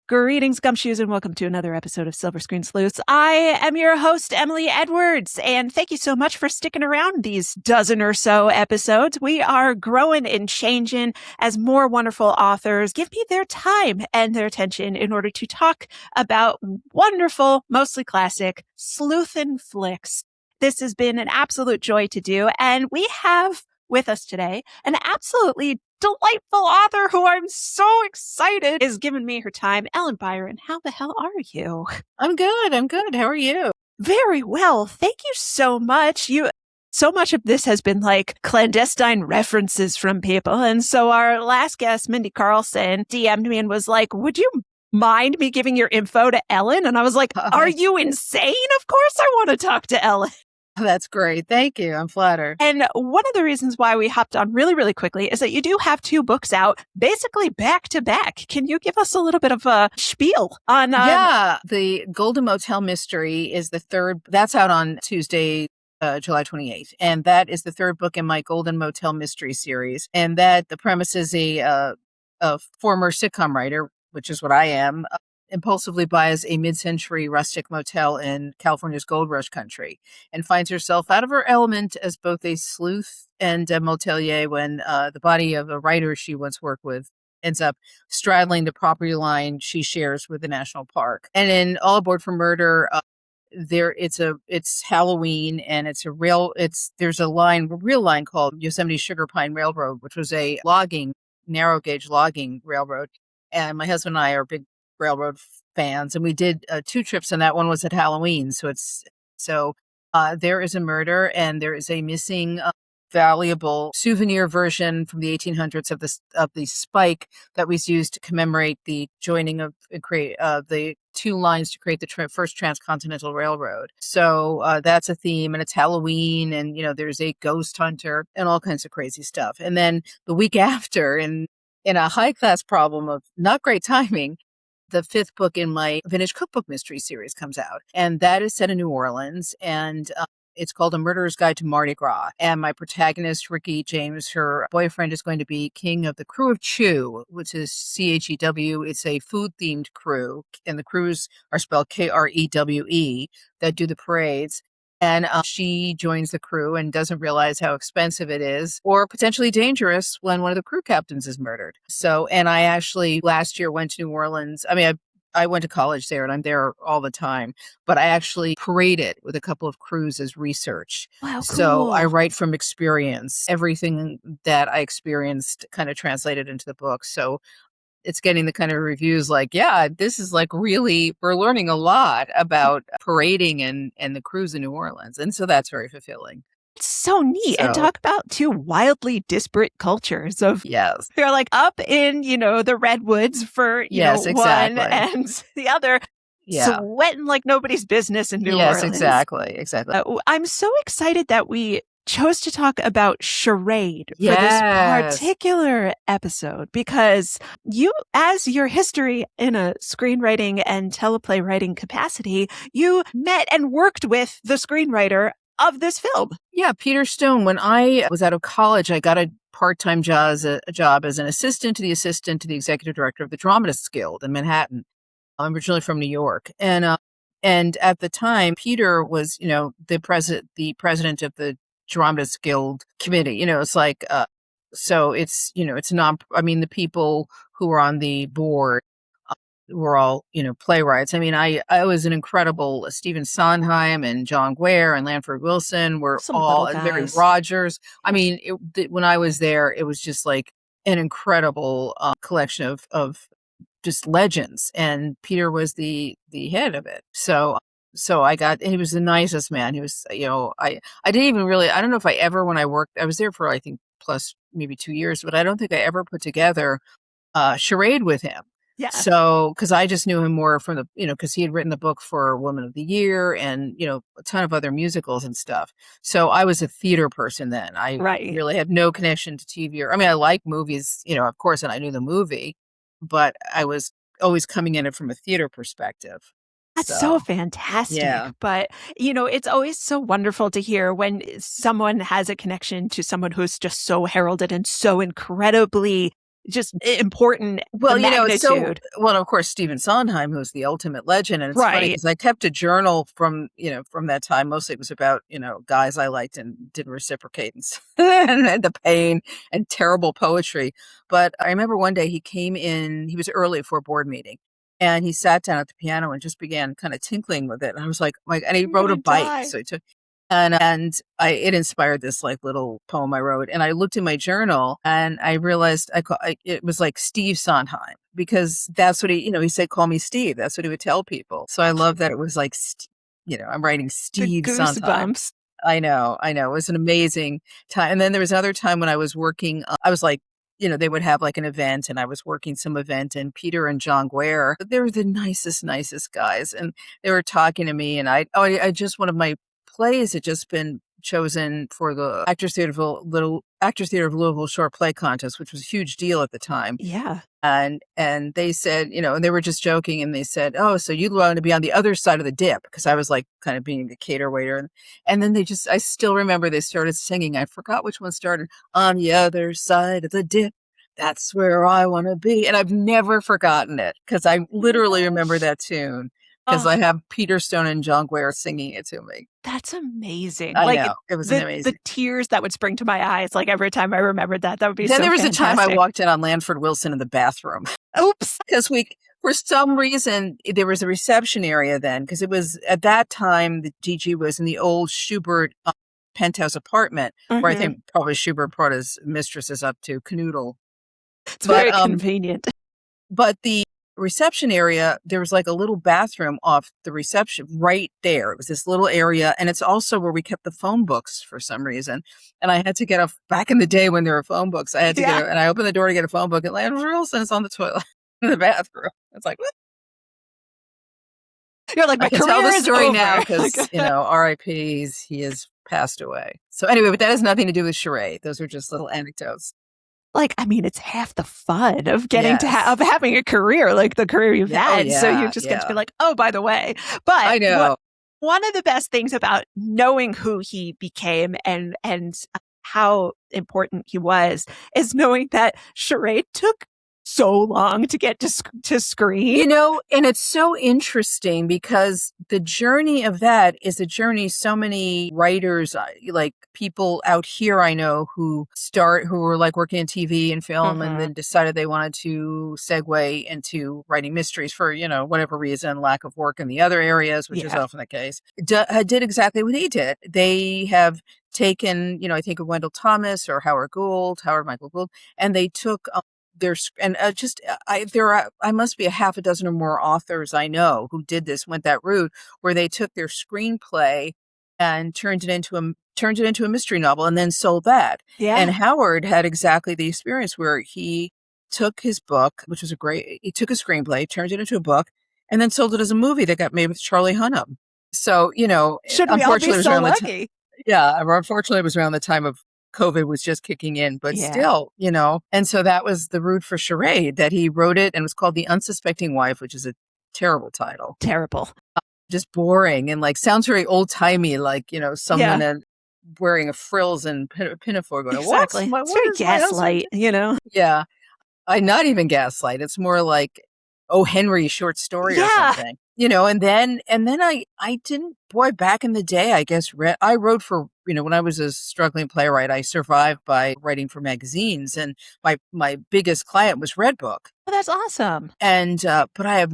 Greetings, gumshoes, and welcome to another episode of Silver Screen Sleuths. I am your host, Emily Edwards, and thank you so much for sticking around these dozen or so episodes. We are growing and changing as more wonderful authors give me their time and their attention in order to talk about wonderful, mostly classic, sleuthin' flicks. This has been an absolute joy to do, and we have with us today an absolutely delightful author who I'm so excited is giving me her time. Ellen Byron, how the hell are you? I'm good. How are you? Very well. Thank you so much. So much of this has been like clandestine references from people. And so our last guest, Mindy Carlson, DM'd me and was like, would you mind me giving your info to Ellen? And I was like, are you insane? Of course I want to talk to Ellen. That's great. Thank you. I'm flattered. And one of the reasons why we hopped on really, really quickly is that you do have two books out basically back to back. Can you give us a little bit of a spiel on... Yeah, the Golden Motel Mystery is the third. That's out on Tuesday, July 28th. And that is the third book in my Golden Motel Mystery series. And that the premise is a former sitcom writer, which is what I am, impulsively buys a mid-century rustic motel in California's gold rush country and finds herself out of her element as both a sleuth and a motelier when the body of a writer she once worked with ends up straddling the property line she shares with the national park. And in All Aboard for Murder, it's Halloween and there's a real line called Yosemite Sugar Pine Railroad, which was a narrow gauge logging railroad. And my husband and I are big railroad fans, and we did 2 trips, and that one was at Halloween. So there is a murder, and there is a missing valuable souvenir version from the 1800s of the spike that was used to commemorate the joining of the 2 lines to create the first transcontinental railroad. So that's a theme, and it's Halloween, and there's a ghost hunter and all kinds of crazy stuff. And then the week after, in a high class problem of not great timing, the 5th book in my Vintage Cookbook Mysteries series comes out. And that is set in New Orleans. And it's called A Murderer's Guide to Mardi Gras. And my protagonist, Ricky James, her boyfriend, is going to be king of the Crew of Chew, which is CHEW. It's a food-themed crew. And the crews are spelled KREWE that do the parades. And she joins the crew and doesn't realize how expensive it is or potentially dangerous when one of the crew captains is murdered. And I actually last year went to New Orleans. I mean, I went to college there and I'm there all the time, but I actually paraded with a couple of crews as research. Wow, cool. So I write from experience. Everything that I experienced kind of translated into the book. So it's getting the kind of reviews like, yeah, this is like really, we're learning a lot about parading and the cruise in New Orleans. And so that's very fulfilling. It's so neat. And talk about 2 wildly disparate cultures of, yes, they're like up in, the redwoods for, exactly. one and the other. Yeah. Sweating like nobody's business in New Orleans. Yes, exactly. I'm so excited that we chose to talk about Charade for this particular episode because as your history in a screenwriting and teleplay writing capacity, you met and worked with the screenwriter of this film. Yeah, Peter Stone. When I was out of college, I got a part-time job as an assistant to the executive director of the Dramatists Guild in Manhattan. I'm originally from New York. And at the time, Peter was, the president of the Dramatists Guild committee. It's like, so it's, it's not, I mean, the people who were on the board were all, playwrights. I mean, I was an incredible Stephen Sondheim and John Guare and Lampert Wilson were all, and Mary Rogers. I mean, when I was there, it was just like an incredible collection of just legends. And Peter was the head of it. So he was the nicest man. He was, I didn't even really, I don't know if I ever, when I worked, I was there for, I think, plus maybe 2 years, but I don't think I ever put together Charade with him. Yeah. So, because I just knew him more from the, because he had written the book for Woman of the Year and, a ton of other musicals and stuff. So I was a theater person then. I really had no connection to TV. I like movies, of course, and I knew the movie, but I was always coming in it from a theater perspective. That's so fantastic. Yeah. But, it's always so wonderful to hear when someone has a connection to someone who's just so heralded and so incredibly just important, Well, the magnitude. well, of course, Stephen Sondheim, who's the ultimate legend. And it's funny Right. because I kept a journal from that time. Mostly it was about, guys I liked and didn't reciprocate and the pain and terrible poetry. But I remember one day he came in, he was early for a board meeting. And he sat down at the piano and just began kind of tinkling with it. And I was like, and he I'm wrote a gonna bite. die. So he took, and it inspired this like little poem I wrote. And I looked in my journal and I realized it was like Steve Sondheim, because that's what he said, call me Steve. That's what he would tell people. So I love that it was like, I'm writing The Steve Sondheim. goosebumps. I know. It was an amazing time. And then there was another time when I was working, I was like, they would have like an event and I was working some event, and Peter and John Guare, they were the nicest guys. And they were talking to me, and I just, one of my plays had just been chosen for the Actors Theater of Louisville Short Play Contest, which was a huge deal at the time. Yeah. And they said, and they were just joking, and they said, oh, so you'd want to be on the other side of the dip, because I was like kind of being the cater waiter. And then I still remember they started singing. I forgot which one started. On the other side of the dip, that's where I want to be. And I've never forgotten it, because I literally remember that tune, because I have Peter Stone and John Guare singing it to me. That's amazing. I like know. It was amazing. The tears that would spring to my eyes, like every time I remembered that would be Then so there was fantastic. a time I walked in on Lanford Wilson in the bathroom. Oops. Because for some reason, there was a reception area then, because it was at that time, the DG was in the old Schubert penthouse apartment, where I think probably Schubert brought his mistresses up to canoodle. It's very convenient. But the reception area, there was like a little bathroom off the reception right there. It was this little area, and it's also where we kept the phone books for some reason. And I had to get back in the day when there were phone books, I had to and I opened the door to get a phone book, and Lanford Wilson's on the toilet in the bathroom. It's like, what? You're like, my career tell the story over now, because R.I.P. He has passed away. So anyway, but that has nothing to do with Charade. Those are just little anecdotes. Like, I mean, it's half the fun of getting of having a career like the career you've had. So you just get to be like, oh, by the way. But I know one of the best things about knowing who he became and how important he was is knowing that Charade took so long to get to screen. And it's so interesting, because the journey of that is a journey so many writers, like people out here I know, who were like working in TV and film, and then decided they wanted to segue into writing mysteries for, whatever reason, lack of work in the other areas, which is often the case, did exactly what he did. They have taken, I think of Wendell Thomas or Howard Michael Gould, and they took I must be a half a dozen or more authors I know who did this, went that route, where they took their screenplay and turned it into a mystery novel, and then sold that. Yeah. And Howard had exactly the experience, where he took his book, he took a screenplay, turned it into a book, and then sold it as a movie that got made with Charlie Hunnam. So, should we all be so lucky? Unfortunately, it was around the time of COVID was just kicking in, but still, and so that was the route for Charade, that he wrote it, and it was called The Unsuspecting Wife, which is a terrible title. Terrible. Just boring, and like sounds very old timey, like, someone wearing a frills and pinafore going, exactly. What it's very gaslight, Yeah. Not even gaslight. It's more like O. Henry short story or something. And then I didn't, back in the day, I guess, I wrote for, when I was a struggling playwright, I survived by writing for magazines, and my biggest client was Redbook. Oh, that's awesome. And, but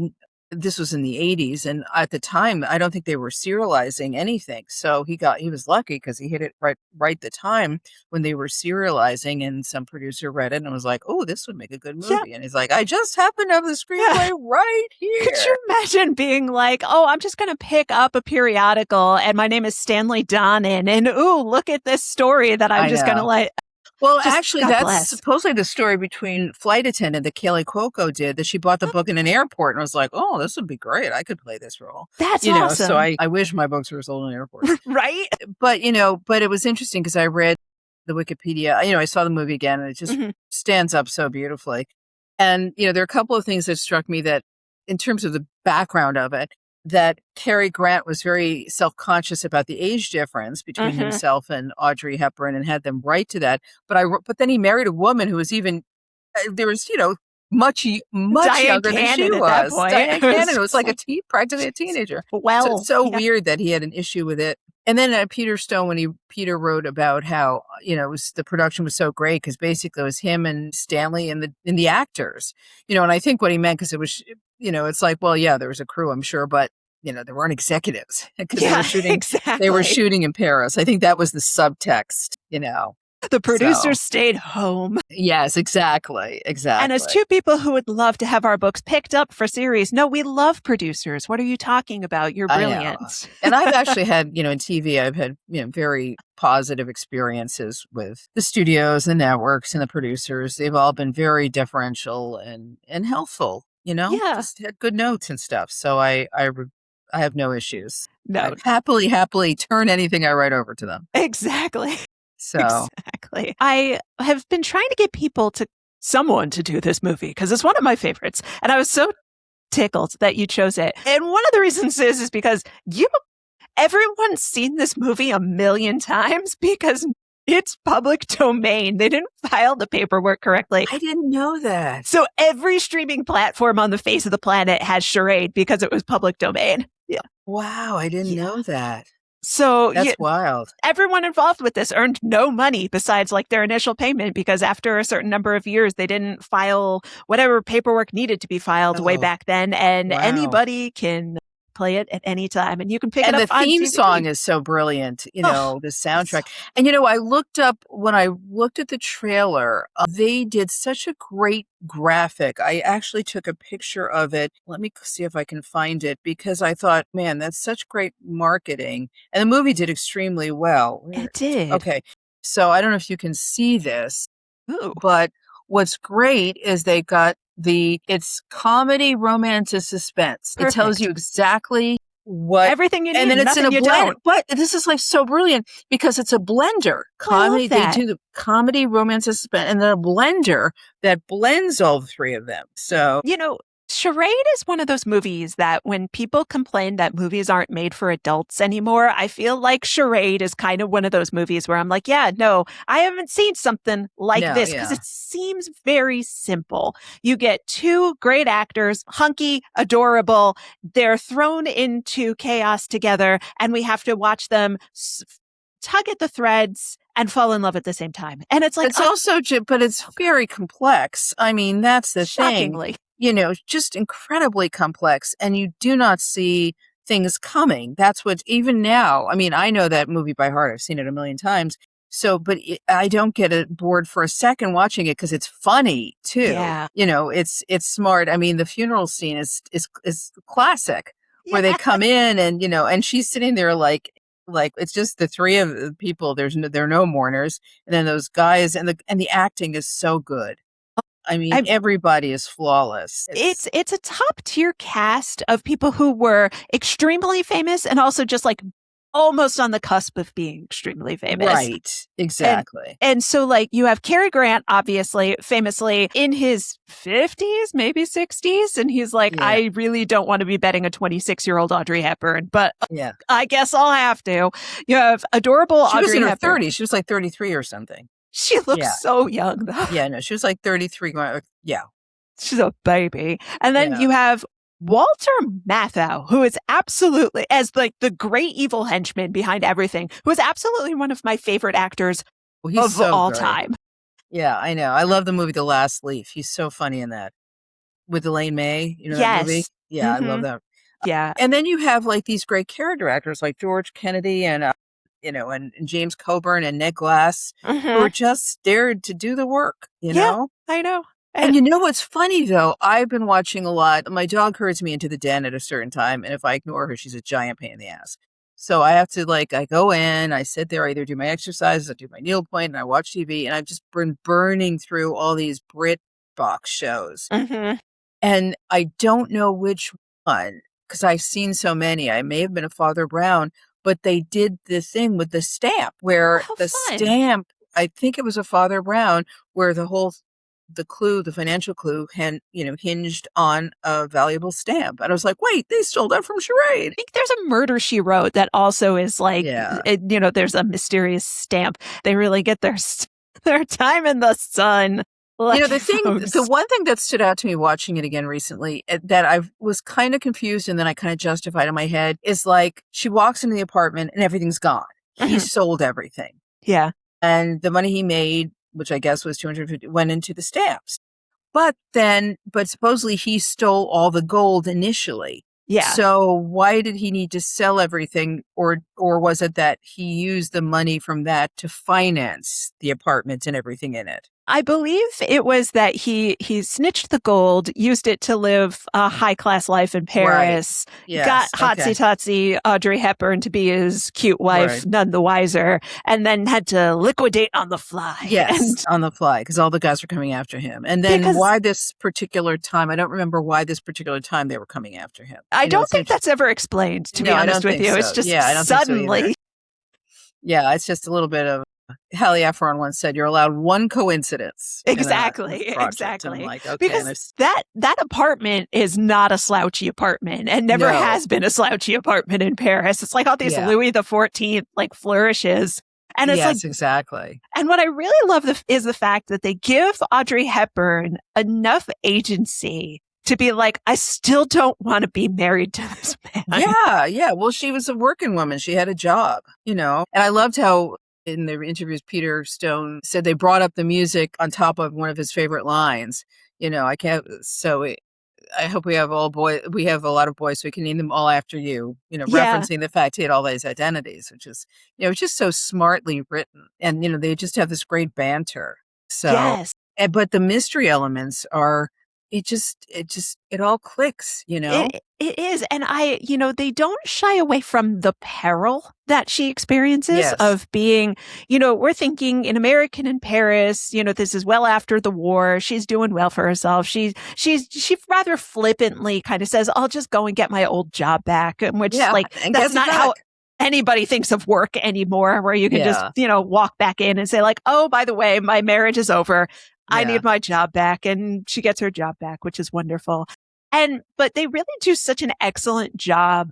this was in the 80s, and at the time, I don't think they were serializing anything. So he was lucky, because he hit it right the time when they were serializing, and some producer read it and was like, oh, this would make a good movie. Yeah. And he's like, I just happen to have the screenplay right here. Could you imagine being like, oh, I'm just going to pick up a periodical, and my name is Stanley Donen, and ooh, look at this story that I'm just going to like. Well, actually, that's supposedly the story between Flight Attendant that Kaylee Cuoco did, that she bought the book in an airport and was like, oh, this would be great. I could play this role. That's awesome. So I wish my books were sold in airports. Right? But, but it was interesting, because I read the Wikipedia. I saw the movie again, and it just stands up so beautifully. And, there are a couple of things that struck me, that in terms of the background of it, that Cary Grant was very self-conscious about the age difference between himself and Audrey Hepburn, and had them write to that. But then he married a woman who was even there was, much Diane younger than she Cannon at was. that point. Diane It was Cannon was like like- practically a teenager. Well, It's so yeah. weird that he had an issue with it. And then Peter Stone, when Peter wrote about how the production was so great because basically it was him and Stanley and the actors, and I think what he meant because it was, it's like, well, yeah, there was a crew, I'm sure, but there weren't executives because Yeah, they were shooting. exactly. They were shooting in Paris. I think that was the subtext. The producers So. stayed home. Yes, exactly. And as two people who would love to have our books picked up for series, no, we love producers. What are you talking about? You're brilliant. And I've actually had, in TV, I've had, very positive experiences with the studios, the networks, and the producers. They've all been very deferential and helpful, Yeah. just had good notes and stuff. So I have no issues. No. I'd happily turn anything I write over to them. Exactly. So Exactly. I have been trying to get someone to do this movie because it's one of my favorites. And I was so tickled that you chose it. And one of the reasons is because everyone's seen this movie a million times because it's public domain. They didn't file the paperwork correctly. I didn't know that. So every streaming platform on the face of the planet has Charade because it was public domain. Yeah. Wow, I didn't know that. So that's wild. Everyone involved with this earned no money besides like their initial payment because after a certain number of years, they didn't file whatever paperwork needed to be filed way back then. And anybody can play it at any time and you can pick it up on And the theme DVD. song is so brilliant, the soundtrack. And, I looked up, when I looked at the trailer, they did such a great graphic. I actually took a picture of it. Let me see if I can find it because I thought, man, that's such great marketing. And the movie did extremely well. It did. Okay. So I don't know if you can see this, Ooh. but what's great is they got it's comedy, romance, and suspense. Perfect. It tells you exactly what everything you need, and then it's in a blend. Don't. But this is like so brilliant because it's a blender. Comedy, they do the comedy, romance, and suspense, and then a blender that blends all three of them. So Charade is one of those movies that when people complain that movies aren't made for adults anymore, I feel like Charade is kind of one of those movies where I'm like, yeah, no, I haven't seen something like this because it seems very simple. You get two great actors, hunky, adorable. They're thrown into chaos together and we have to watch them tug at the threads and fall in love at the same time. And it's like, but it's very complex. I mean, that's the shockingly. thing. Just incredibly complex, and you do not see things coming. That's what, even now, I mean, I know that movie by heart. I've seen it a million times. So, but I don't get bored for a second watching it because it's funny too. Yeah. It's smart. I mean, the funeral scene is classic where they come in and, and she's sitting there like it's just the three of the people. There are no mourners. And then those guys and the acting is so good. I mean, everybody is flawless. It's a top tier cast of people who were extremely famous and also just like almost on the cusp of being extremely famous. Right. Exactly. And so like you have Cary Grant, obviously, famously in his 50s, maybe 60s. And he's like, I really don't want to be betting a 26-year-old Audrey Hepburn, but I guess I'll have to. You have adorable Audrey Hepburn. She was in her 30s. She was like 33 or something. She looks so young, though. Yeah, no, she was like 33. Yeah. She's a baby. And then you have Walter Matthau, who is absolutely, as like the great evil henchman behind everything, who is absolutely one of my favorite actors of all time. Yeah, I know. I love the movie The Last Leaf. He's so funny in that. With Elaine May, that movie? Yeah, I love that. Yeah. And then you have like these great character actors like George Kennedy and and James Coburn and Ned Glass, who are just there to do the work, know? I know. And you know what's funny, though? I've been watching a lot. My dog herds me into the den at a certain time, and if I ignore her, she's a giant pain in the ass. So I have to, I go in, I sit there, I either do my exercises, I do my needlepoint, and I watch TV, and I've just been burning through all these Brit box shows. And I don't know which one, because I've seen so many. I may have been a Father Brown, but they did the thing with the stamp where stamp, I think it was a Father Brown, where the financial clue hinged on a valuable stamp. And I was like, wait, they stole that from Charade. I think there's a Murder, She Wrote that also is like, there's a mysterious stamp. They really get their time in the sun. The one thing that stood out to me watching it again recently that I was kind of confused and then I kind of justified in my head is like she walks into the apartment and everything's gone. He sold everything. Yeah. And the money he made, which I guess was 250, went into the stamps. But supposedly he stole all the gold initially. Yeah. So why did he need to sell everything? Or was it that he used the money from that to finance the apartment and everything in it? I believe it was that he snitched the gold, used it to live a high-class life in Paris, Right. Yes. got hotsy-totsy Audrey Hepburn to be his cute wife, Right. none the wiser, and then had to liquidate on the fly. Yes, on the fly, because all the guys were coming after him. And then why this particular time? I don't remember why this particular time they were coming after him. I don't think that's ever explained, to be honest with you. So. It's just I don't suddenly. Think so yeah, it's just a little bit of Hallie Efron once said, "You're allowed one coincidence." Exactly. I'm like, okay, because that apartment is not a slouchy apartment and never has been a slouchy apartment in Paris. It's like all these Louis XIV like flourishes. And it's exactly. And what I really love is the fact that they give Audrey Hepburn enough agency to be like, I still don't want to be married to this man. Yeah. Well, she was a working woman. She had a job, And I loved how in the interviews, Peter Stone said they brought up the music on top of one of his favorite lines. I hope we have we have a lot of boys, so we can name them all after you, referencing the fact he had all these identities, which is, just so smartly written. And, they just have this great banter. So, yes. But the mystery elements are, it all clicks, It is. And they don't shy away from the peril that she experiences of being, we're thinking an American in Paris, this is well after the war. She's doing well for herself. She rather flippantly kind of says, I'll just go and get my old job back. Which that's not how anybody thinks of work anymore, where you can just, walk back in and say like, oh, by the way, my marriage is over. I need my job back. And she gets her job back, which is wonderful. But they really do such an excellent job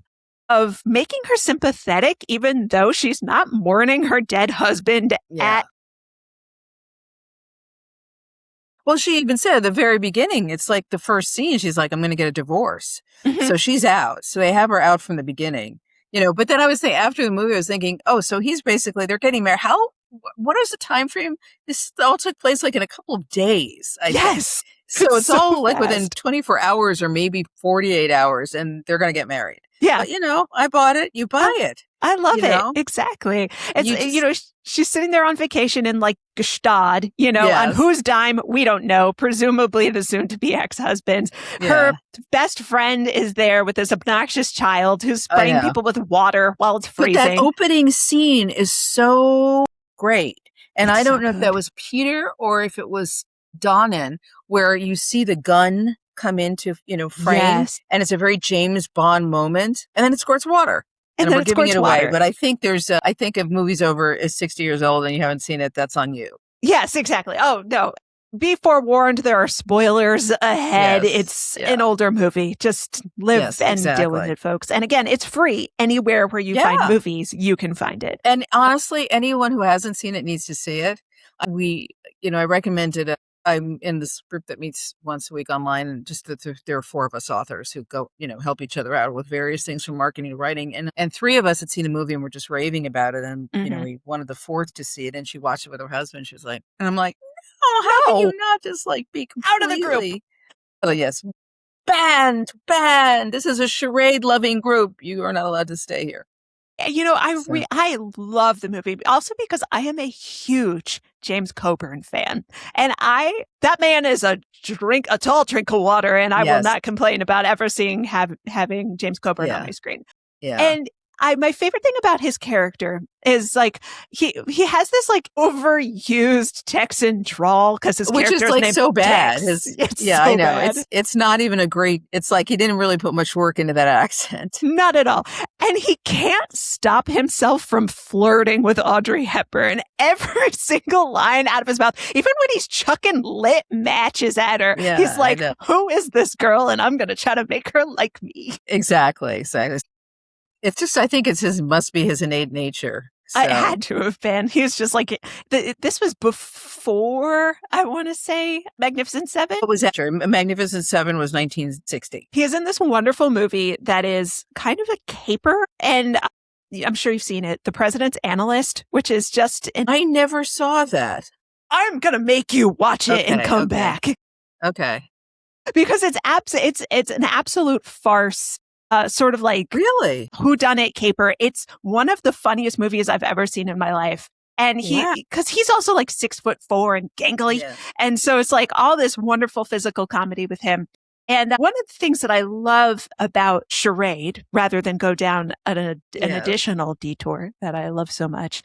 of making her sympathetic, even though she's not mourning her dead husband Well, she even said at the very beginning, it's like the first scene, she's like, I'm going to get a divorce. So she's out. So they have her out from the beginning, but then I was thinking after the movie, I was thinking, oh, so they're getting married. What is the time frame? This all took place like in a couple of days. I think. So it's all like within 24 hours or maybe 48 hours and they're going to get married. Yeah. But, I bought it. You buy it. I love it. Exactly. It's, she's sitting there on vacation in like Gstaad, on whose dime, we don't know, presumably the soon to be ex-husband. Her best friend is there with this obnoxious child who's spraying people with water while it's freezing. But that opening scene is so great. And I don't know if that was Peter or if it was Donnan, where you see the gun come into, frame, and it's a very James Bond moment, and then it squirts water. And we're giving it away. But I think if movie's over is 60 years old and you haven't seen it, that's on you. Yes, exactly. Oh, no. Be forewarned, there are spoilers ahead. It's an older movie. Just live and deal with it, folks. And again, it's free. Anywhere where you find movies, you can find it. And honestly, anyone who hasn't seen it needs to see it. I recommended it. I'm in this group that meets once a week online, and just that there are 4 of us authors who go, help each other out with various things from marketing to writing. And 3 of us had seen a movie and we're just raving about it. And, we wanted the 4th to see it, and she watched it with her husband. She was like, and I'm like, oh, how can you not just like be completely out of the group? Oh, yes. Banned. This is a charade loving group. You are not allowed to stay here. I love the movie also because I am a huge James Coburn fan, and that man is a tall drink of water, and I will not complain about ever having James Coburn on my screen. Yeah. And my favorite thing about his character is like he has this like overused Texan drawl because his character's is like named so bad. Tex. I know. Bad. It's not even it's like he didn't really put much work into that accent. Not at all. And he can't stop himself from flirting with Audrey Hepburn. Every single line out of his mouth, even when he's chucking lit matches at her, he's like, who is this girl? And I'm going to try to make her like me. Exactly. It's just, I think must be his innate nature. It So had to have been. He was just like, this was before, I want to say, Magnificent Seven. what was that? Magnificent Seven was 1960. He is in this wonderful movie that is kind of a caper. And I'm sure you've seen it, The President's Analyst, which is just, I never saw that. I'm going to make you watch it and come back. Okay. Because it's an absolute farce. Sort of like Really whodunit caper. It's one of the funniest movies I've ever seen in my life. And because he's also like 6'4" and gangly. Yeah. And so it's like all this wonderful physical comedy with him. And one of the things that I love about Charade, rather than go down an additional detour that I love so much,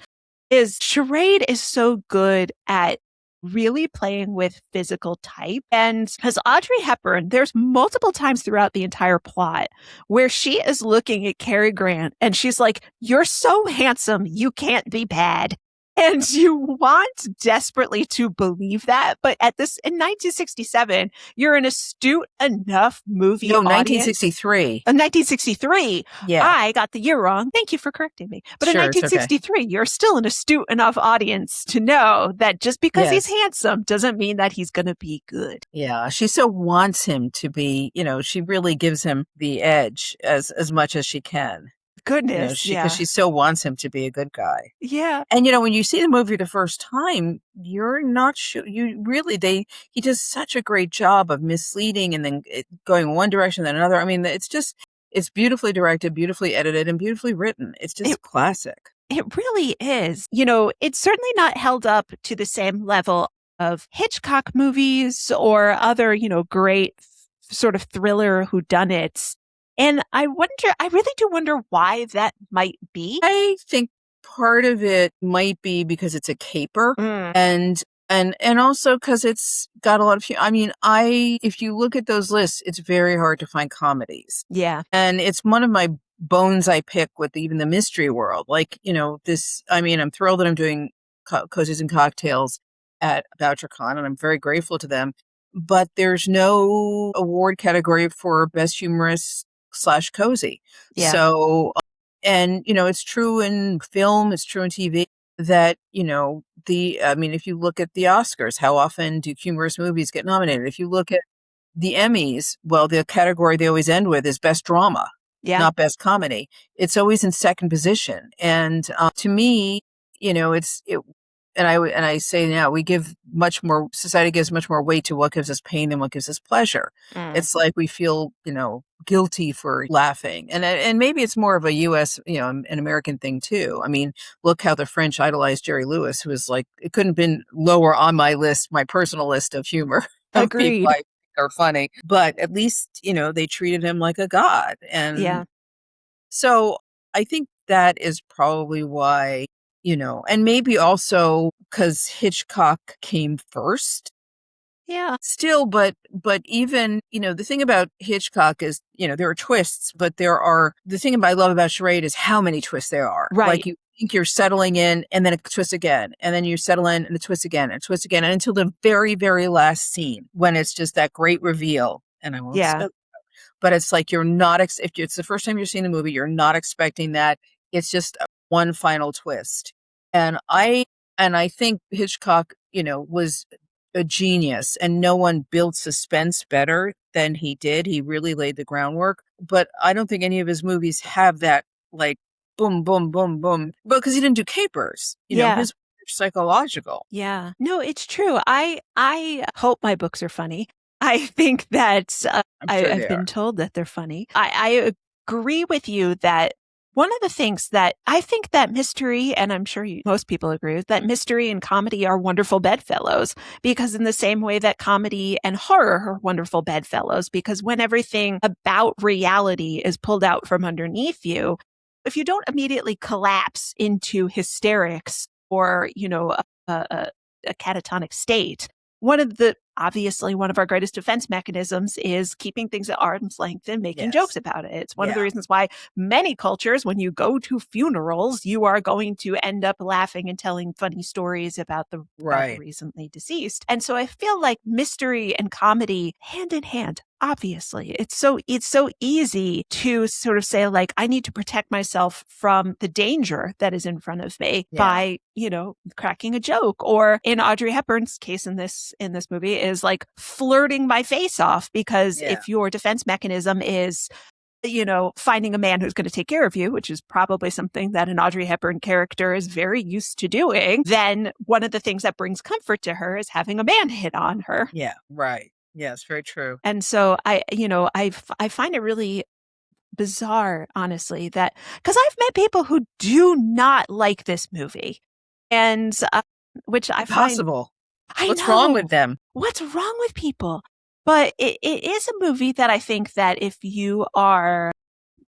is Charade is so good at really playing with physical type. And as Audrey Hepburn, there's multiple times throughout the entire plot where she is looking at Cary Grant and she's like, "You're so handsome, you can't be bad." And you want desperately to believe that. But in 1967, you're an astute enough movie audience. 1963. 1963. Yeah. I got the year wrong. Thank you for correcting me. But in 1963, you're still an astute enough audience to know that just because he's handsome doesn't mean that he's going to be good. Yeah. She so wants him to be, she really gives him the edge as much as she can. Goodness, because she so wants him to be a good guy. Yeah. And, when you see the movie the first time, you're not sure. He does such a great job of misleading and then going one direction, then another. I mean, it's beautifully directed, beautifully edited, and beautifully written. It's just classic. It really is. It's certainly not held up to the same level of Hitchcock movies or other, great sort of thriller whodunits. And I really do wonder why that might be. I think part of it might be because it's a caper and also because it's got a lot of, if you look at those lists, it's very hard to find comedies. Yeah. And it's one of my bones I pick with even the mystery world. Like, I'm thrilled that I'm doing Cozies and Cocktails at VoucherCon, and I'm very grateful to them. But there's no award category for best humorous / cozy. Yeah. So, and, it's true in film, it's true in TV that, if you look at the Oscars, how often do humorous movies get nominated? If you look at the Emmys, well, the category they always end with is best drama, not best comedy. It's always in second position. And to me, and I say now, society gives much more weight to what gives us pain than what gives us pleasure. It's like we feel, guilty for laughing. And maybe it's more of a US, an American thing too. I mean, look how the French idolized Jerry Lewis, who was like, it couldn't have been lower on my list, my personal list of humor. Agreed. People I think are funny. But at least, they treated him like a god. And so I think that is probably why, and maybe also because Hitchcock came first. Yeah. Still, but even, the thing about Hitchcock is, there are twists, but the thing I love about Charade is how many twists there are. Right. Like you think you're settling in and then it twists again, and then you settle in and it twists again and it twists again, and until the very, very last scene when it's just that great reveal. And I won't spell it, but it's like if it's the first time you're seeing the movie, you're not expecting that. It's just one final twist. And I think Hitchcock, was a genius, and no one built suspense better than he did. He really laid the groundwork, but I don't think any of his movies have that, like, boom, boom, boom, boom, because he didn't do capers. His psychological. Yeah. No, it's true. I hope my books are funny. I think that I've been told that they're funny. I agree with you that one of the things that I think that mystery, and I'm sure most people agree with, that mystery and comedy are wonderful bedfellows, because in the same way that comedy and horror are wonderful bedfellows, because when everything about reality is pulled out from underneath you, if you don't immediately collapse into hysterics or, a catatonic state, one of the obviously one of our greatest defense mechanisms is keeping things at arm's length and making jokes about it. It's one of the reasons why many cultures, when you go to funerals, you are going to end up laughing and telling funny stories about the recently deceased. And so I feel like mystery and comedy hand in hand. Obviously, it's so easy to sort of say, like, I need to protect myself from the danger that is in front of me by, cracking a joke. Or in Audrey Hepburn's case in this movie is like flirting my face off, because if your defense mechanism is, finding a man who's going to take care of you, which is probably something that an Audrey Hepburn character is very used to doing, then one of the things that brings comfort to her is having a man hit on her. Yeah, right. Yes, very true. And so I find it really bizarre, honestly, that because I've met people who do not like this movie, and which I find possible. What's wrong with them? What's wrong with people? But it is a movie that I think that if you are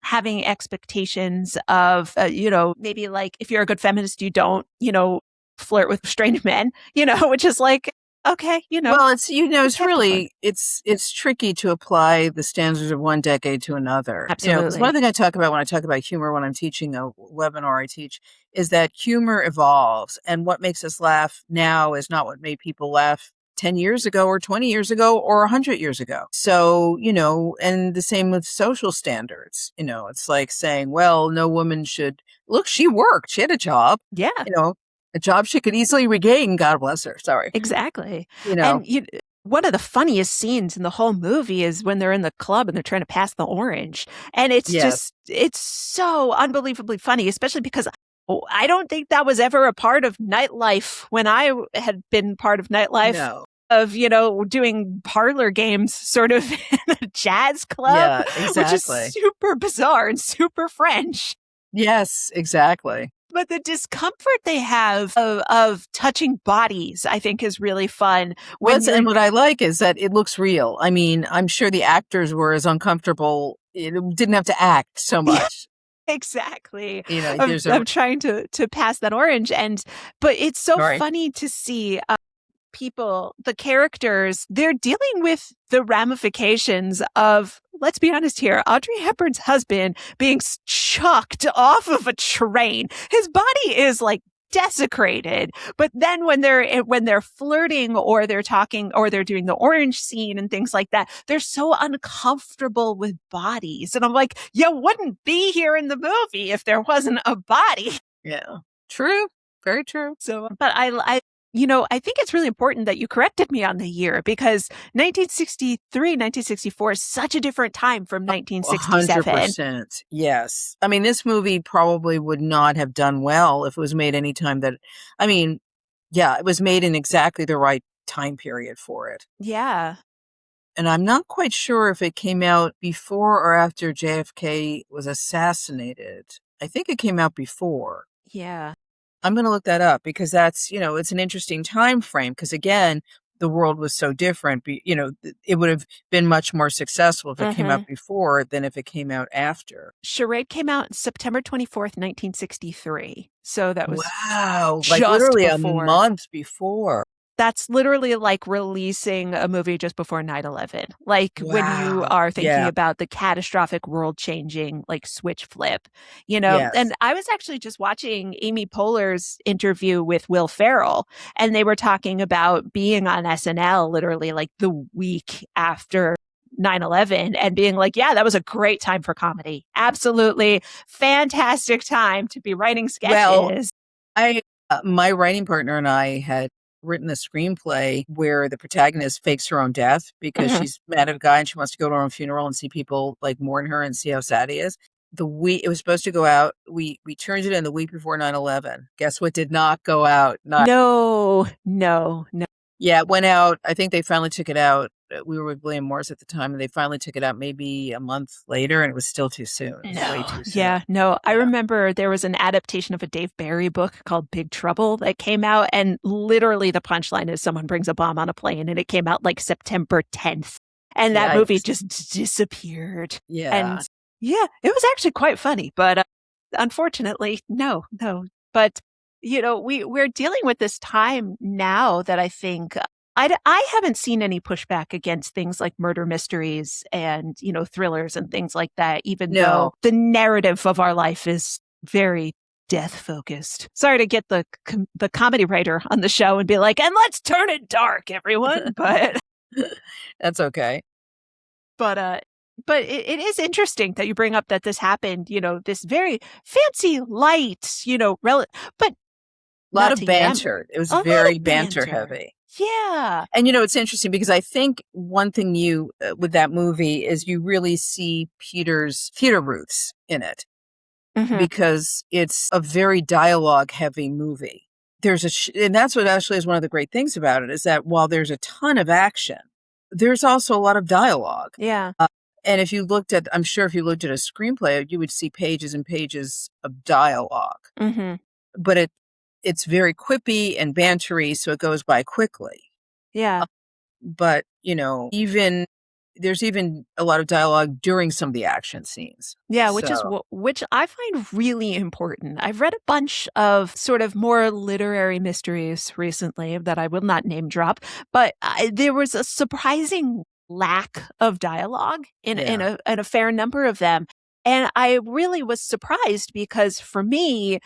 having expectations of, maybe like if you're a good feminist, you don't, flirt with strange men, which is like, okay, Well, it's, it's really, it's tricky to apply the standards of one decade to another. Absolutely. One thing I talk about when I talk about humor, when I'm teaching a webinar I teach, is that humor evolves, and what makes us laugh now is not what made people laugh 10 years ago or 20 years ago or 100 years ago. So, and the same with social standards. It's like saying, well, no woman should, look, she worked, she had a job. Yeah. A job she could easily regain. God bless her. Sorry. Exactly. And one of the funniest scenes in the whole movie is when they're in the club and they're trying to pass the orange. And it's just, it's so unbelievably funny, especially because I don't think that was ever a part of nightlife when I had been part of nightlife. No. Of, doing parlor games sort of in a jazz club, which is super bizarre and super French. Yes, exactly. But the discomfort they have of touching bodies, I think, is really fun. And what I like is that it looks real. I mean, I'm sure the actors were as uncomfortable. It didn't have to act so much. Exactly. I'm trying to pass that orange. But it's so funny to see people, the characters, they're dealing with the ramifications of, let's be honest here, Audrey Hepburn's husband being chucked off of a train. His body is like desecrated. But then when they're flirting or they're talking or they're doing the orange scene and things like that, they're so uncomfortable with bodies. And I'm like, you wouldn't be here in the movie if there wasn't a body. Yeah. True. Very true. So, but I think it's really important that you corrected me on the year, because 1963, 1964 is such a different time from 1967. 100%. Yes. I mean, this movie probably would not have done well if it was made any time that, it was made in exactly the right time period for it. Yeah. And I'm not quite sure if it came out before or after JFK was assassinated. I think it came out before. Yeah. I'm going to look that up, because that's, it's an interesting time frame, because again, the world was so different. It would have been much more successful if it came out before than if it came out after. Charade came out September 24th, 1963. So that was like literally before. A month before. That's literally like releasing a movie just before 9/11. Like when you are thinking about the catastrophic world-changing like switch flip, Yes. And I was actually just watching Amy Poehler's interview with Will Ferrell, and they were talking about being on SNL literally like the week after 9/11 and being like, yeah, that was a great time for comedy. Absolutely fantastic time to be writing sketches. Well, my writing partner and I had written a screenplay where the protagonist fakes her own death because she's mad at a guy and she wants to go to her own funeral and see people like mourn her and see how sad he is. It was supposed to go out. We turned it in the week before 9/11. Guess what did not go out? No. Yeah, it went out. I think they finally took it out. We were with William Morris at the time, and they finally took it out maybe a month later, and it was still too soon. Way too soon. Yeah, no. I remember there was an adaptation of a Dave Barry book called Big Trouble that came out, and literally the punchline is someone brings a bomb on a plane, and it came out like September 10th. And that movie just disappeared. Yeah. And it was actually quite funny, but unfortunately, no. But, we're dealing with this time now that I think I haven't seen any pushback against things like murder mysteries and, thrillers and things like that, even though No. the narrative of our life is very death focused. Sorry to get the comedy writer on the show and be like, and let's turn it dark, everyone. But That's okay. but it is interesting that you bring up that this happened, this very fancy, light, but A lot not of to banter. It was a lot very of banter heavy. Yeah. And it's interesting because I think one thing with that movie is you really see Peter's theater roots in it Mhm. because it's a very dialogue heavy movie. And that's what actually is one of the great things about it is that while there's a ton of action, there's also a lot of dialogue. Yeah. And I'm sure if you looked at a screenplay, you would see pages and pages of dialogue. Mm-hmm. But it's very quippy and bantery, so it goes by quickly. Yeah. But, there's even a lot of dialogue during some of the action scenes. Yeah, So, which I find really important. I've read a bunch of sort of more literary mysteries recently that I will not name drop, but there was a surprising lack of dialogue in a fair number of them. And I really was surprised because for me,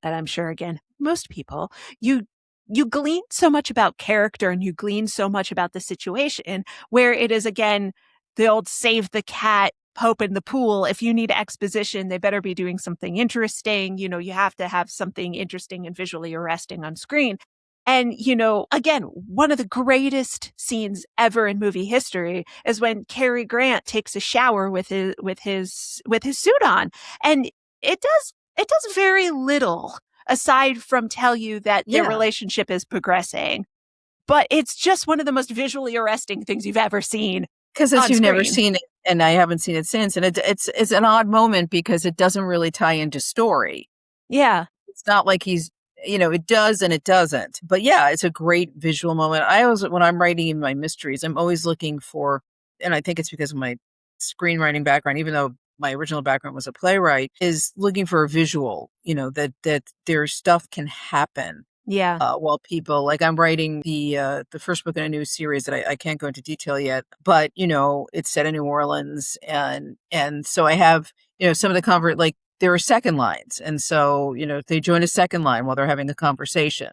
and I'm sure again, most people, you glean so much about character and you glean so much about the situation where it is again the old save the cat Pope in the pool. If you need exposition, they better be doing something interesting. You have to have something interesting and visually arresting on screen. And, again, one of the greatest scenes ever in movie history is when Cary Grant takes a shower with his suit on. And it does very little aside from tell you that their relationship is progressing. But it's just one of the most visually arresting things you've ever seen. because you've never seen it, and I haven't seen it since, and it's an odd moment because it doesn't really tie into story. Yeah. It's not like he's, it does and it doesn't. But yeah, it's a great visual moment. When I'm writing in my mysteries, I'm always looking for, and I think it's because of my screenwriting background, even though my original background was a playwright, is looking for a visual, that their stuff can happen. Yeah. While people, like I'm writing the first book in a new series that I can't go into detail yet, but it's set in New Orleans, and so I have some of the like there are second lines, and so they join a second line while they're having the conversation,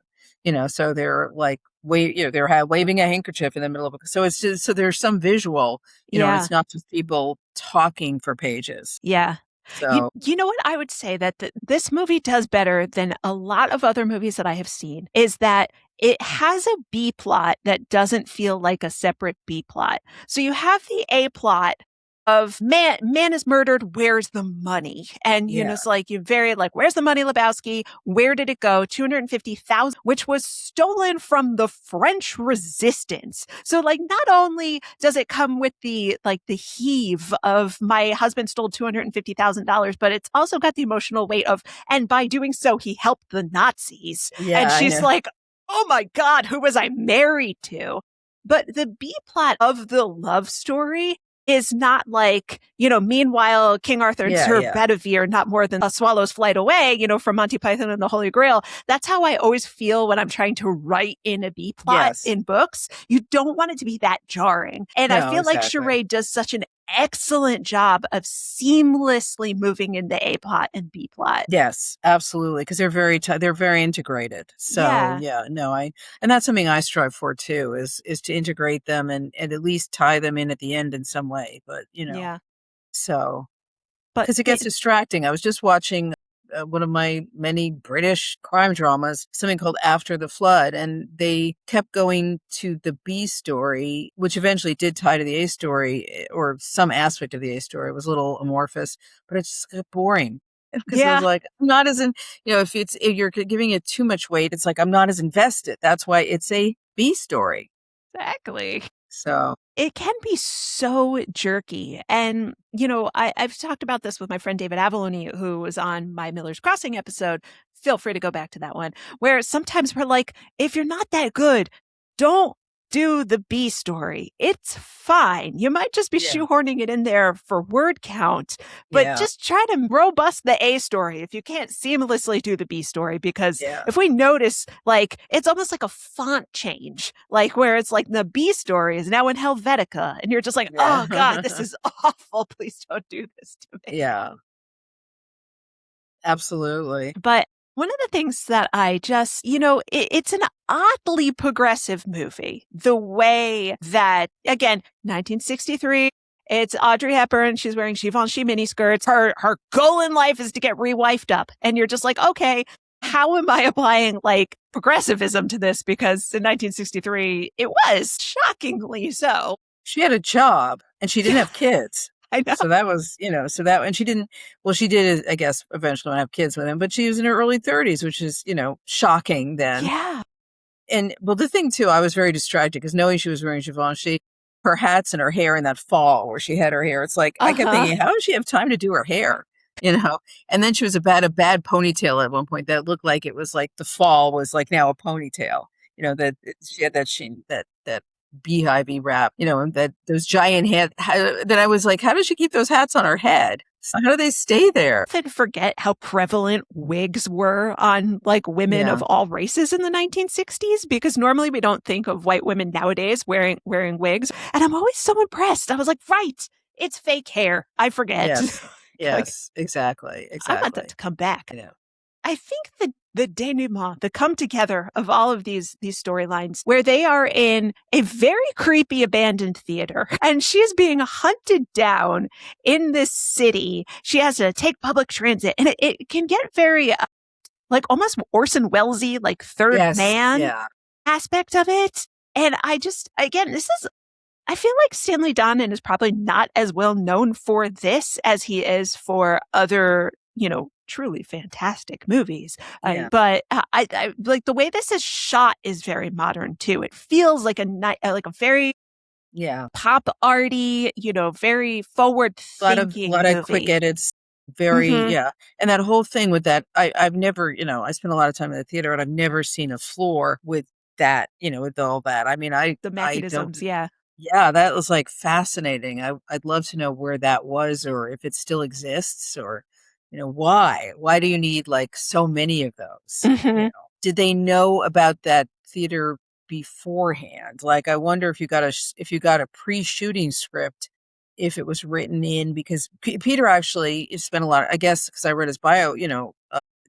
so they're like they're waving a handkerchief in the middle of it, so it's just so there's some visual, it's not just people talking for pages. Yeah. So you know what I would say that this movie does better than a lot of other movies that I have seen is that it has a B plot that doesn't feel like a separate B plot. So you have the A plot of man is murdered, where's the money? And it's like you're very like, where's the money, Lebowski? Where did it go? 250,000, which was stolen from the French Resistance. So like not only does it come with the heave of my husband stole $250,000, but it's also got the emotional weight of, and by doing so, he helped the Nazis. yeah, and she's like, oh my God, who was I married to? But the B plot of the love story is not like, meanwhile, King Arthur and Sir Bedivere, not more than a swallow's flight away, from Monty Python and the Holy Grail. That's how I always feel when I'm trying to write in a B plot in books. You don't want it to be that jarring. And I feel like Charade does such an excellent job of seamlessly moving into A plot and B plot. Yes, absolutely, because they're very integrated. So and that's something I strive for too, is to integrate them and at least tie them in at the end in some way. But so because it gets distracting. I was just watching one of my many British crime dramas, something called After the Flood, and they kept going to the B story, which eventually did tie to the A story, or some aspect of the A story. It was a little amorphous, but it just got boring. Because I was like, I'm not as if you're giving it too much weight, it's like I'm not as invested. That's why it's a B story. Exactly. So it can be so jerky. And, I've talked about this with my friend David Avalone, who was on my Miller's Crossing episode. Feel free to go back to that one, where sometimes we're like, if you're not that good, don't do the B story. It's fine. You might just be shoehorning it in there for word count, but just try to robust the A story if you can't seamlessly do the B story, because if we notice, like, it's almost like a font change, like where it's like the B story is now in Helvetica and you're just like, oh God, this is awful. Please don't do this to me. Yeah. Absolutely. But one of the things that I just, it's an oddly progressive movie. The way that, again, 1963, it's Audrey Hepburn. She's wearing Givenchy miniskirts. Her goal in life is to get re-wifed up. And you're just like, okay, how am I applying like progressivism to this? Because in 1963, it was shockingly so. She had a job and she didn't have kids. I know. So that was, and she didn't, well, she did, I guess, eventually have kids with him, but she was in her early 30s, which is, shocking then. Yeah. And, well, the thing too, I was very distracted because knowing she was wearing Givenchy, her hats and her hair in that fall where she had her hair, it's like, I kept thinking, how does she have time to do her hair? And then she was about a bad ponytail at one point that looked like it was like the fall was like now a ponytail, that she had that beehive wrap, and that those giant hats. Then I was like, how does she keep those hats on her head? How do they stay there? I often forget how prevalent wigs were on like women of all races in the 1960s, because normally we don't think of white women nowadays wearing wigs. And I'm always so impressed. I was like, right, it's fake hair. I forget. Yes, exactly. I want that to come back. I think the denouement, the come together of all of these storylines, where they are in a very creepy abandoned theater and she's being hunted down in this city. She has to take public transit, and it can get very like almost Orson Welles-y, like third man aspect of it. And I feel like Stanley Donen is probably not as well known for this as he is for other, truly fantastic movies. But I like the way this is shot is very modern too. It feels like a very pop arty, very forward thinking. A lot of quick edits. Very and that whole thing with that. I've never, I spent a lot of time in the theater, and I've never seen a floor with that, with all that. I mean, the mechanisms, Yeah, that was like fascinating. I'd love to know where that was, or if it still exists, or why do you need like so many of those? Did they know about that theater beforehand? Like, I wonder if you got a pre-shooting script, if it was written in, because Peter actually spent a lot, I guess, because I read his bio,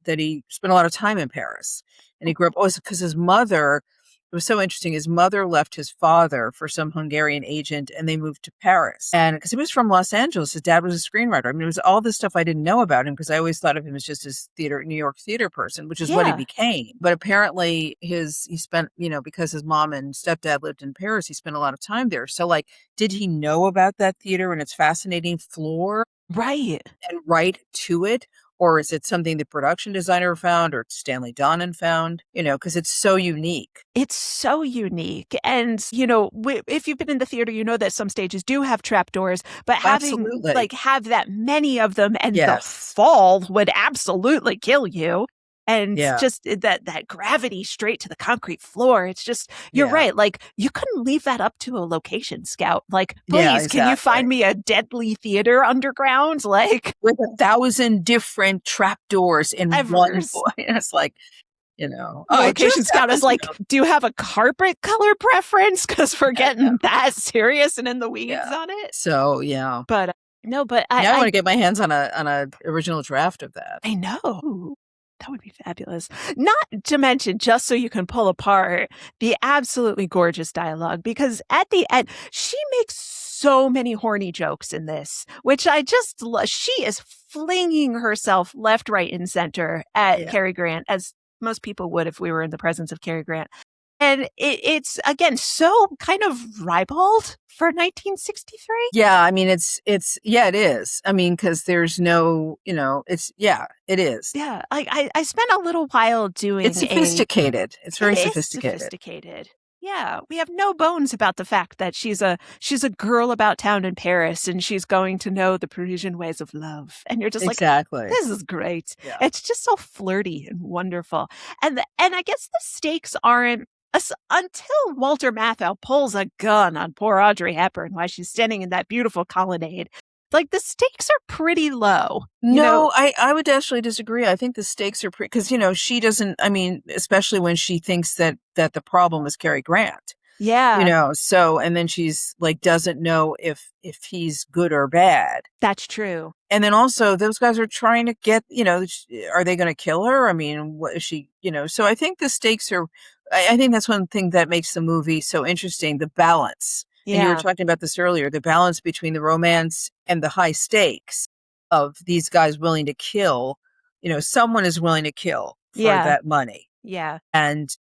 that he spent a lot of time in Paris, and he grew up. Oh, because his mother. It was so interesting. His mother left his father for some Hungarian agent, and they moved to Paris. And because he was from Los Angeles, his dad was a screenwriter. I mean, it was all this stuff I didn't know about him, because I always thought of him as just this New York theater person, which is what he became. But apparently he spent, because his mom and stepdad lived in Paris, he spent a lot of time there. So like, did he know about that theater and its fascinating floor? Right. And right to it? Or is it something the production designer found, or Stanley Donen found? Because it's so unique. It's so unique. And, if you've been in the theater, you know that some stages do have trapdoors, but having have that many of them, and the fall would absolutely kill you. And just that gravity straight to the concrete floor. It's just, you're right. Like, you couldn't leave that up to a location scout. Like, please, can you find me a deadly theater underground? Like, with 1,000 different trapdoors in one. It's like, location scout is like, do you have a carpet color preference? Because we're getting that serious and in the weeds on it. So, yeah. But no, but I want to get my hands on a original draft of that. I know. That would be fabulous. Not to mention, just so you can pull apart the absolutely gorgeous dialogue, because at the end, she makes so many horny jokes in this, which I just love. She is flinging herself left, right, and center at Cary Grant, as most people would if we were in the presence of Cary Grant. And it's, again, so kind of ribald for 1963. Yeah, I mean, it is. I mean, because there's no, it is. Yeah, I spent a little while doing It's sophisticated. It's very sophisticated. Yeah, we have no bones about the fact that she's a girl about town in Paris, and she's going to know the Parisian ways of love. And you're just like, this is great. Yeah. It's just so flirty and wonderful. And I guess the stakes aren't until Walter Matthau pulls a gun on poor Audrey Hepburn while she's standing in that beautiful colonnade. Like, the stakes are pretty low. No, I would actually disagree. I think the stakes are pretty, because, she doesn't, I mean, especially when she thinks that the problem is Cary Grant. Yeah. So, and then she's like, doesn't know if he's good or bad. That's true. And then also those guys are trying to get, are they going to kill her? I mean, what is she, so I think the stakes are, I think that's one thing that makes the movie so interesting, the balance. Yeah. And you were talking about this earlier, the balance between the romance and the high stakes of these guys willing to kill, someone is willing to kill for that money. Yeah. And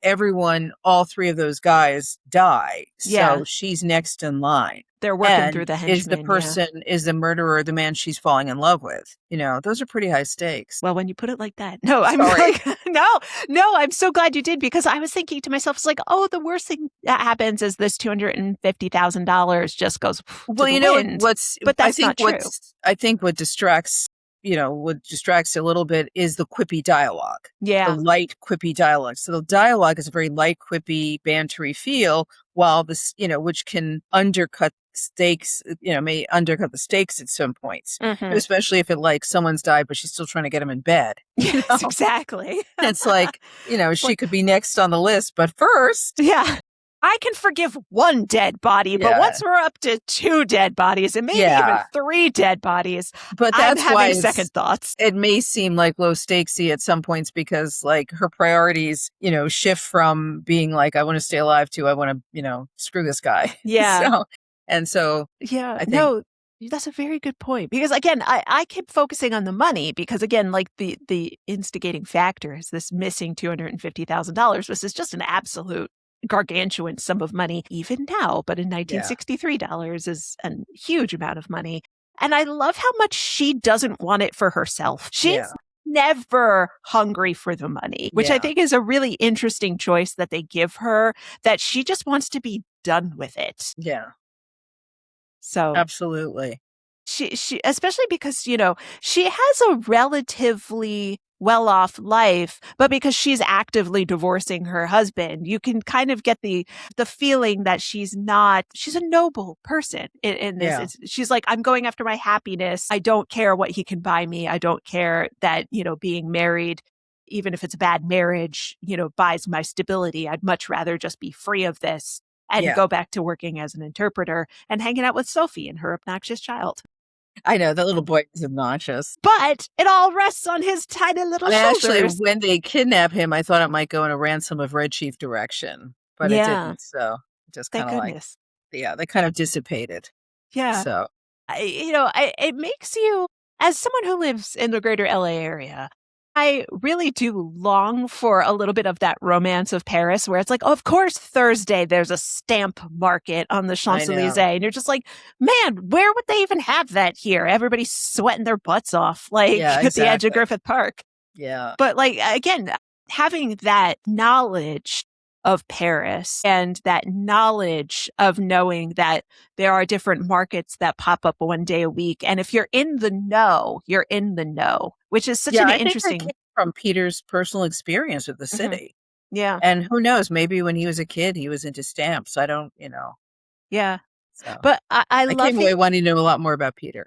everyone, all three of those guys die. So she's next in line. They're working through the henchmen. Is the person, is the murderer the man she's falling in love with? Those are pretty high stakes. Well, when you put it like that, no, I'm like, no, I'm so glad you did, because I was thinking to myself, it's like, oh, the worst thing that happens is this $250,000 just goes to the wind. But that's not true. I think what distracts a little bit is the quippy dialogue. Yeah. The light, quippy dialogue. So the dialogue is a very light, quippy, bantery feel, while this, which can undercut stakes, may undercut the stakes at some points, especially if someone's died, but she's still trying to get him in bed. Yes, exactly. It's like, she could be next on the list, but first. Yeah. I can forgive one dead body, but once we're up to 2 dead bodies and maybe even 3 dead bodies, but that's I'm why having second thoughts. It may seem like low stakesy at some points, because her priorities, shift from being like, I want to stay alive to, I want to, screw this guy. Yeah. Yeah, I think, no, that's a very good point, because again, I keep focusing on the money, because again, like the instigating factor is this missing $250,000. This is just an absolute gargantuan sum of money even now, but in 1963 dollars is a huge amount of money. And I love how much she doesn't want it for herself. She's never hungry for the money, which I think is a really interesting choice that they give her, that she just wants to be done with it. Yeah. So absolutely. She especially because, she has a relatively well-off life, but because she's actively divorcing her husband, you can kind of get the feeling that she's a noble person in this. She's like, I'm going after my happiness. I don't care what he can buy me. I don't care that, being married, even if it's a bad marriage, buys my stability. I'd much rather just be free of this and go back to working as an interpreter and hanging out with Sophie and her obnoxious child. I know, that little boy is obnoxious. But it all rests on his tiny little shoulders. Actually, when they kidnap him, I thought it might go in a Ransom of Red Chief direction, but it didn't. So just kind of like, they kind of dissipated. Yeah. So, it makes you, as someone who lives in the greater LA area, I really do long for a little bit of that romance of Paris, where it's like, oh, of course, Thursday, there's a stamp market on the Champs-Élysées. And you're just like, man, where would they even have that here? Everybody's sweating their butts off, at the edge of Griffith Park. Yeah. But again, having that knowledge of Paris and that knowledge of knowing that there are different markets that pop up one day a week. And if you're in the know, you're in the know, which is such an interesting. Think that came from Peter's personal experience with the city. Yeah. And who knows, maybe when he was a kid, he was into stamps. I don't, Yeah. So. But I love came away wanting to know a lot more about Peter.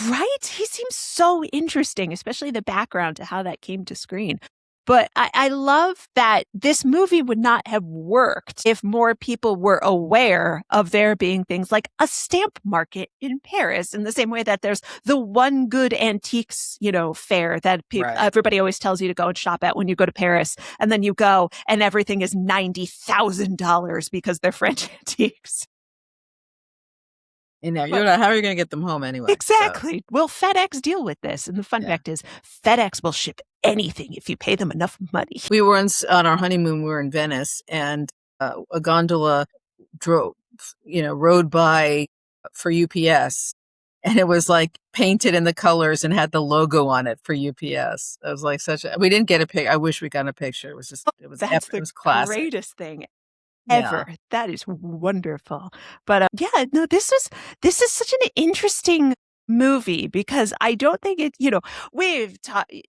Right? He seems so interesting, especially the background to how that came to screen. But I love that this movie would not have worked if more people were aware of there being things like a stamp market in Paris, in the same way that there's the one good antiques, fair that everybody always tells you to go and shop at when you go to Paris. And then you go and everything is $90,000 because they're French antiques. How are you going to get them home anyway? Exactly. So. Will FedEx deal with this? And the fun fact is FedEx will ship anything if you pay them enough money. We were on our honeymoon, we were in Venice, and a gondola rode by for UPS, and it was like painted in the colors and had the logo on it for UPS. It was like we didn't get a pic. I wish we got a picture. It was just, it was classic. Greatest thing ever. Yeah. That is wonderful. But this is such an interesting movie because I don't think it, we've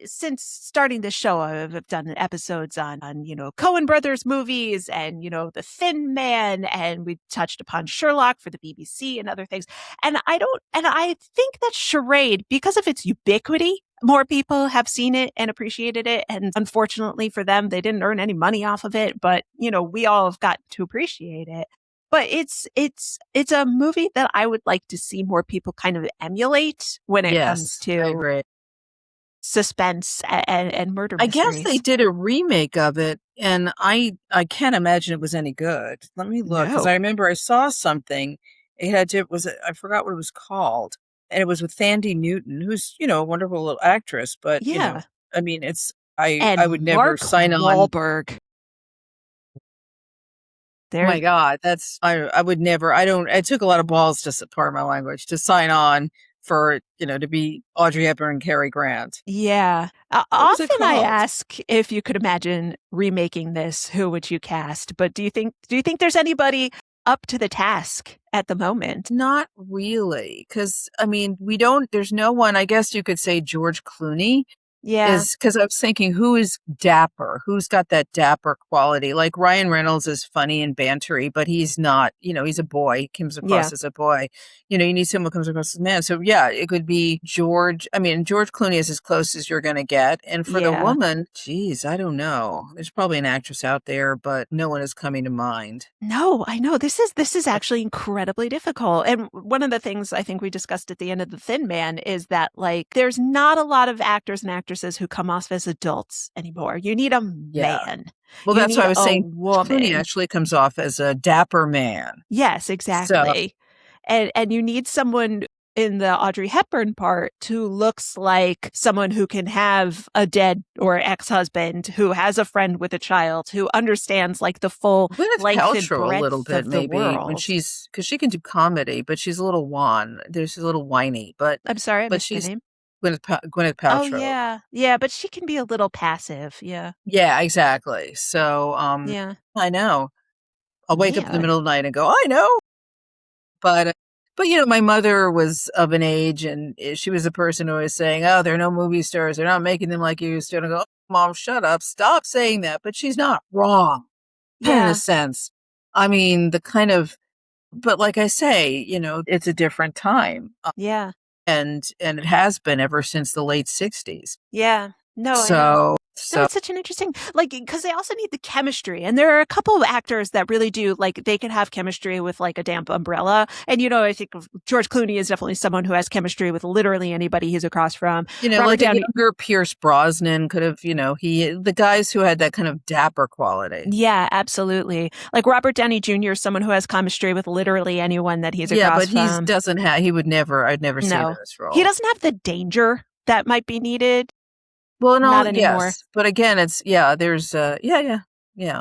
since starting the show, I've done episodes on, Coen Brothers movies and, The Thin Man, and we touched upon Sherlock for the BBC and other things. And I think that Charade, because of its ubiquity, more people have seen it and appreciated it. And unfortunately for them, they didn't earn any money off of it, but, we all have got to appreciate it. But it's a movie that I would like to see more people kind of emulate when it comes Yes, I to agree. suspense and murder I guess they mysteries. did a remake of it, and I can't imagine it was any good. Let me look, because No. I remember I saw something. I forgot what it was called, and it was with Thandie Newton, who's a wonderful little actress, but Yeah. I mean, I would And never Mark sign on. Wahlberg. Oh my There, God, I would never. I don't. It took a lot of balls to pardon my language to sign on for to be Audrey Hepburn and Cary Grant. yeah. What was it Often I called? ask if you could imagine remaking this, who would you cast? But do you think there's anybody up to the task at the moment? Not really, because I mean, there's no one. I guess you could say George Clooney Yeah. is, because I was thinking, who is dapper? Who's got that dapper quality? Like Ryan Reynolds is funny and bantery, but he's not, he's a boy, he comes Yeah. across as a boy. You need someone who comes across as a man. So yeah, it could be George. I mean, George Clooney is as close as you're going to get. And for the Yeah. woman, geez, I don't know. There's probably an actress out there, but no one is coming to mind. No, I know this is actually incredibly difficult. And one of the things I think we discussed at the end of The Thin Man is that like there's not a lot of actors and actresses who come off as adults anymore. You need a Yeah. man. Well, You that's what need I was a saying. George Clooney woman. actually comes off as a dapper man. Yes, So exactly. And you need someone in the Audrey Hepburn part who looks like someone who can have a dead or ex-husband, who has a friend with a child, who understands like the full Gwyneth length and Paltrow a little breadth bit, of the maybe, when world. because she can do comedy, but she's a little she's a little whiny, I'm sorry, I but missed the she's name. Gwyneth Oh Paltrow. yeah. Yeah, but she can be a little passive. Yeah. Yeah, exactly. So, Yeah. I know. I'll wake up in the Man. middle of the night and go, I know. But my mother was of an age, and she was a person who was saying, "Oh, there are no movie stars. They're not making them like you used to." And I go, "Mom, shut up. Stop saying that." But she's not wrong in a Yeah. sense. I mean, but like I say, it's a different time, Yeah. and it has been ever since the late '60s. Yeah. No, I know. So, No, it's such an interesting, like, because they also need the chemistry. And there are a couple of actors that really do, like, they can have chemistry with, like, a damp umbrella. And, I think George Clooney is definitely someone who has chemistry with literally anybody he's across from. Robert like a Downey. younger Pierce Brosnan could have, the guys who had that kind of dapper quality. Yeah, absolutely. Like Robert Downey Jr. is someone who has chemistry with literally anyone that he's Yeah, across but from. I'd never see him in No, this he role. doesn't have the danger that might be needed. Well, no, Not anymore. yes, but again, there's, yeah.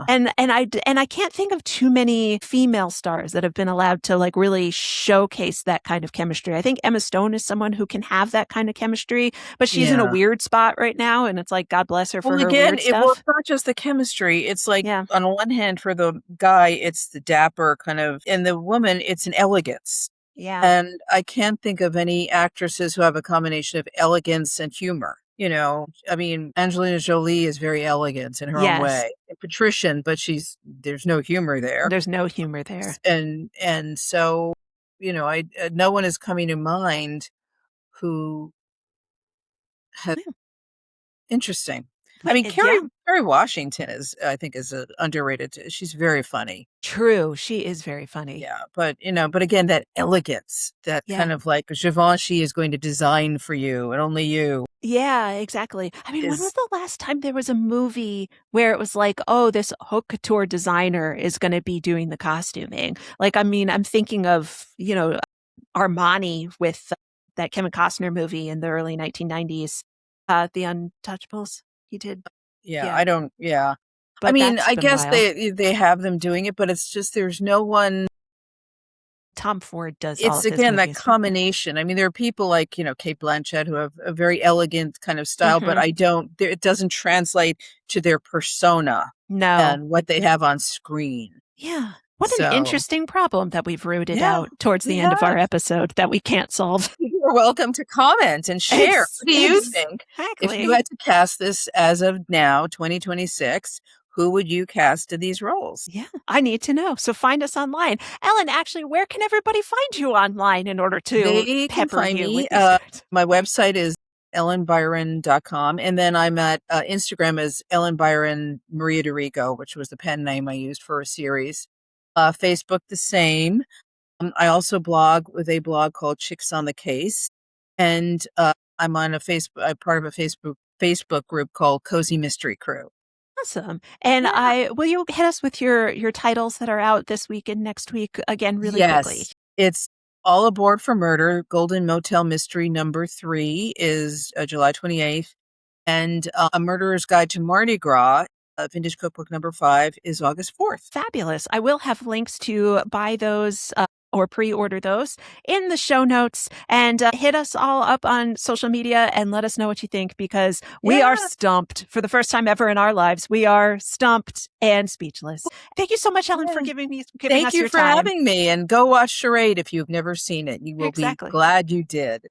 And I can't think of too many female stars that have been allowed to like really showcase that kind of chemistry. I think Emma Stone is someone who can have that kind of chemistry, but she's in a Yeah. weird spot right now, and it's like God bless her for Well, her again, weird stuff. it's not just the chemistry. It's like, Yeah, on one hand, for the guy, it's the dapper kind of, and the woman, it's an elegance. yeah, And I can't think of any actresses who have a combination of elegance and humor. I mean, Angelina Jolie is very elegant in her own yes. way, and patrician, but there's no humor there. There's no humor there. And so, no one is coming to mind who has Yeah. interesting. I But mean, yeah, Kerry Washington I think is underrated. She's very funny. true. She is very funny. Yeah, but again, that elegance, that Yeah. kind of like Givenchy is going to design for you and only you. Yeah, exactly. I mean, when was Is the last time there was a movie where it was like, oh, this haute couture designer is going to be doing the costuming? Like, I mean, I'm thinking of, Armani with that Kevin Costner movie in the early 1990s, The Untouchables. He did. yeah, Yeah. I don't, yeah. I But mean, that's I been a guess while. they have them doing it, but it's just there's no one. Tom Ford does all It's of his again that movies. combination. I mean, there are people like, Kate Blanchett who have a very elegant kind of style, but it doesn't translate to their persona No. and what they have on screen. Yeah. What an interesting problem that we've rooted Yeah, out towards the we end of our have. episode that we can't solve. You're welcome to comment and share. What do you think? If you Exactly. had to cast this as of now, 2026, who would you cast to these roles? Yeah, I need to know. So find us online. Ellen, actually, where can everybody find you online in order to They can pepper find you me. with these notes? My website is ellenbyron.com. And then I'm at Instagram as Ellen Byron Maria DeRico, which was the pen name I used for a series. Facebook, the same. I also blog with a blog called Chicks on the Case. And I'm on I'm part of a Facebook group called Cozy Mystery Crew. Awesome. And will you hit us with your titles that are out this week and next week again really quickly? It's All Aboard for Murder. Golden Motel Mystery number 3 is July 28th. And A Murderer's Guide to Mardi Gras, Vintage Cookbook number 5, is August 4th. Fabulous. I will have links to buy those or pre-order those in the show notes, and hit us all up on social media and let us know what you think, because we are stumped for the first time ever in our lives. We are stumped and speechless. Thank you so much, Ellen, for giving us your time. Thank you for having me, and go watch Charade if you've never seen it. You will be glad you did.